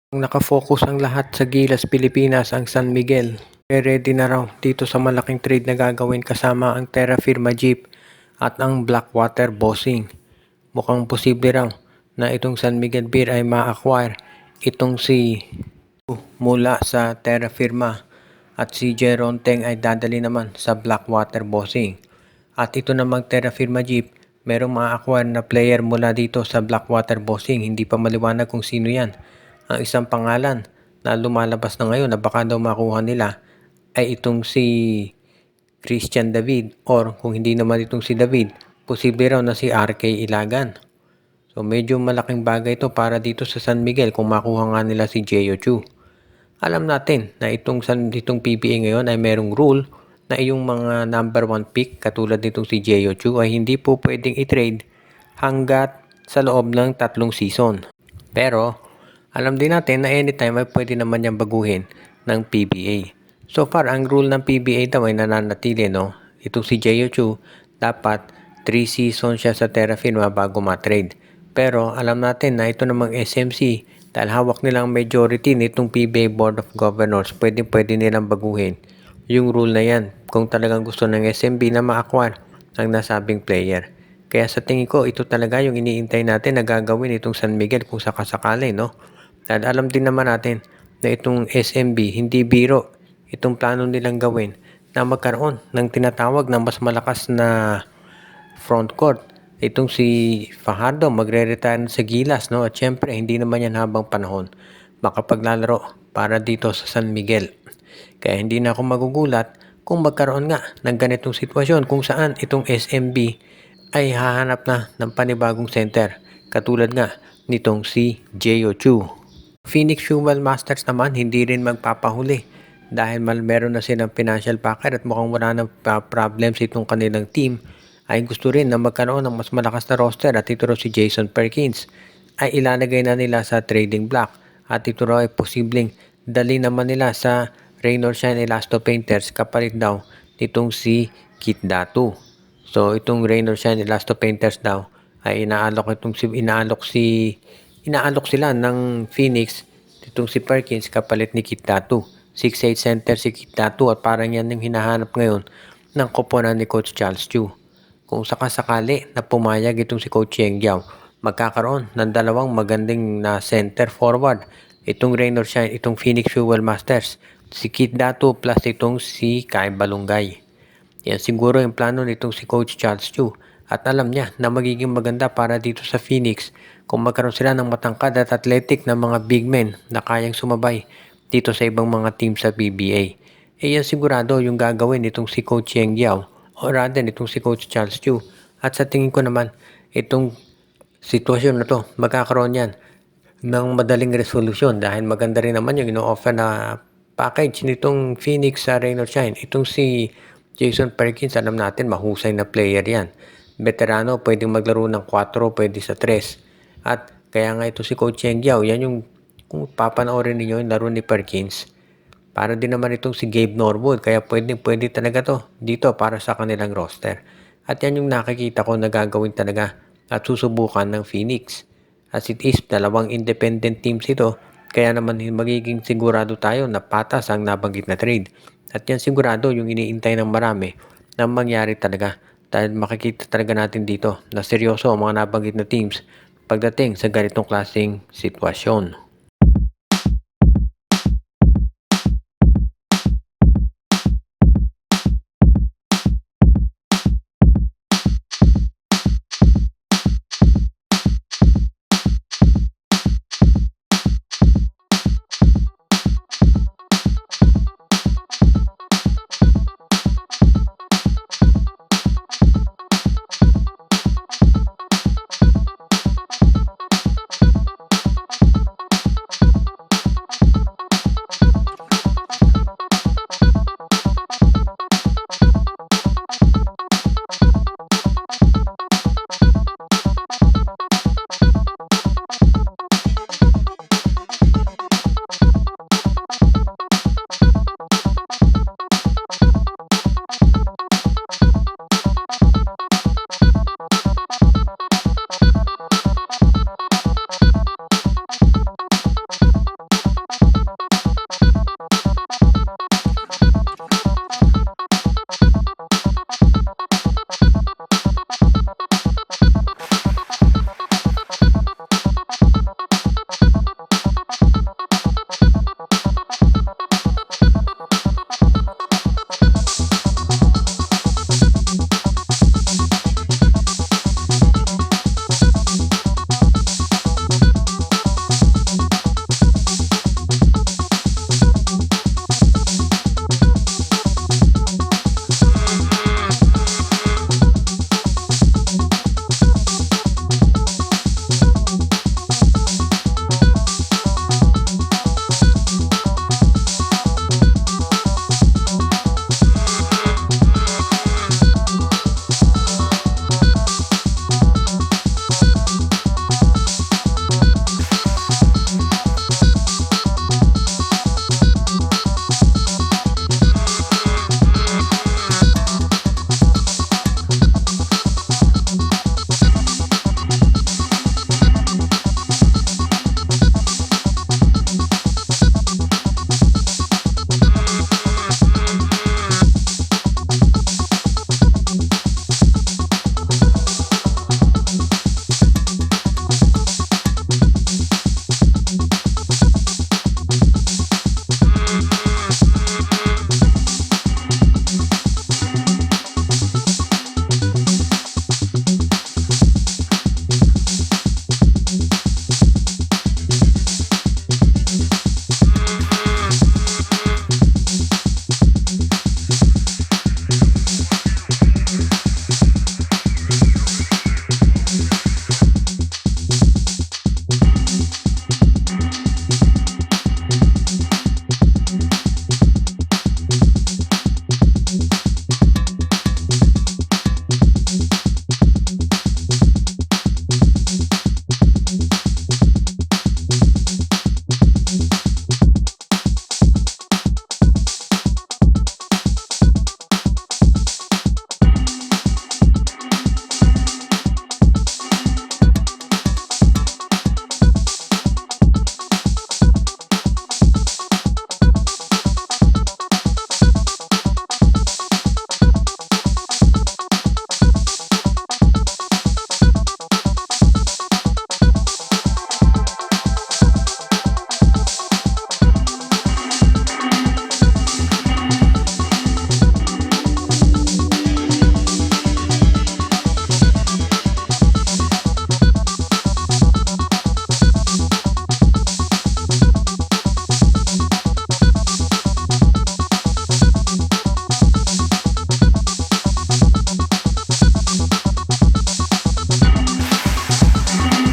Nakafocus ang lahat sa Gilas, Pilipinas ang San Miguel. Ready na raw dito sa malaking trade na gagawin kasama ang Terra Firma Jeep at ang Blackwater Bossing. Mukhang posible raw na itong San Miguel Beer ay ma-acquire itong si mula sa Terra Firma at si Jeron Teng ay dadali naman sa Blackwater Bossing. At ito namang Terra Firma Jeep, merong ma-acquire na player mula dito sa Blackwater Bossing. Hindi pa maliwanag kung sino yan. Ang isang pangalan na lumalabas na ngayon na baka daw makuha nila ay itong si Christian David, or kung hindi naman itong si David, posible raw na si RK Ilagan. So medyo malaking bagay ito para dito sa San Miguel kung makuha nga nila si Jeyo Chu. Alam natin na itong PBA ngayon ay merong rule na yung mga number 1 pick katulad nitong si Jeyo Chu ay hindi po pwedeng i-trade hanggat sa loob ng 3 season. Pero alam din natin na anytime ay pwede naman niyang baguhin ng PBA. So far, ang rule ng PBA daw ay nananatili, no? Itong si Jeyo Chu, dapat 3 seasons siya sa Terra Firma bago ma-trade. Pero alam natin na ito namang SMC, dahil hawak nilang majority nitong PBA Board of Governors, pwede nilang baguhin yung rule na yan kung talagang gusto ng SMB na ma-acquire ang nasabing player. Kaya sa tingin ko, ito talaga yung iniintay natin na gagawin itong San Miguel kung sakasakali, no? At alam din naman natin na itong SMB, hindi biro itong plano nilang gawin na magkaroon ng tinatawag na mas malakas na front court. Itong si Fajardo magre-retire sa Gilas, no? At syempre, hindi naman yan habang panahon makapaglalaro para dito sa San Miguel. Kaya hindi na ako magugulat kung magkaroon nga ng ganitong sitwasyon kung saan itong SMB ay hahanap na ng panibagong center katulad nga nitong si Jeyo Chu. Phoenix Fuel Masters naman hindi rin magpapahuli dahil meron na silang financial packer at mukhang wala na problems itong kanilang team, ay gusto rin na magkaroon ng mas malakas na roster at ito raw si Jason Perkins ay ilalagay na nila sa trading block at ito raw ay posibleng dali naman nila sa Rain or Shine Elasto Painters kapalit daw nitong si Kit Datu. So itong Rain or Shine Elasto Painters daw ay inaalok sila ng Phoenix itong si Perkins kapalit ni Kit Datu. 6'8 center si Kit Datu at parang yan yung hinahanap ngayon ng koponan ni Coach Charles Chu. Kung sakasakali na pumayag itong si Coach Yeng Giao, magkakaroon ng dalawang magandang na center forward. Itong Rain or Shine, itong Phoenix Fuel Masters, si Kit Datu plus itong si Kai Balungay. Yan siguro yung plano nitong si Coach Charles Chu. At alam niya na magiging maganda para dito sa Phoenix kung magkaroon sila ng matangkad at athletic na mga big men na kayang sumabay dito sa ibang mga team sa PBA. Yan sigurado yung gagawin nitong si Coach Yeng Giao o rather nitong si Coach Charles Chu. At sa tingin ko naman, itong sitwasyon na to, magkakaroon yan ng madaling resolusyon dahil maganda rin naman yung ino-offer na package nitong Phoenix sa Rain or Shine. Itong si Jason Perkins, alam natin mahusay na player yan. Veterano, pwedeng maglaro ng 4, pwede sa 3. At kaya nga ito si Coach Yeng Giao, yan yung kung papanoorin ninyo yung laro ni Perkins. Para din naman itong si Gabe Norwood, kaya pwede talaga to dito para sa kanilang roster. At yan yung nakikita ko na gagawin talaga at susubukan ng Phoenix. As it is, dalawang independent teams ito, kaya naman magiging sigurado tayo na patas ang nabanggit na trade. At yan sigurado yung iniintay ng marami na mangyari talaga. Dahil makikita talaga natin dito na seryoso ang mga nabanggit na teams pagdating sa ganitong klaseng sitwasyon.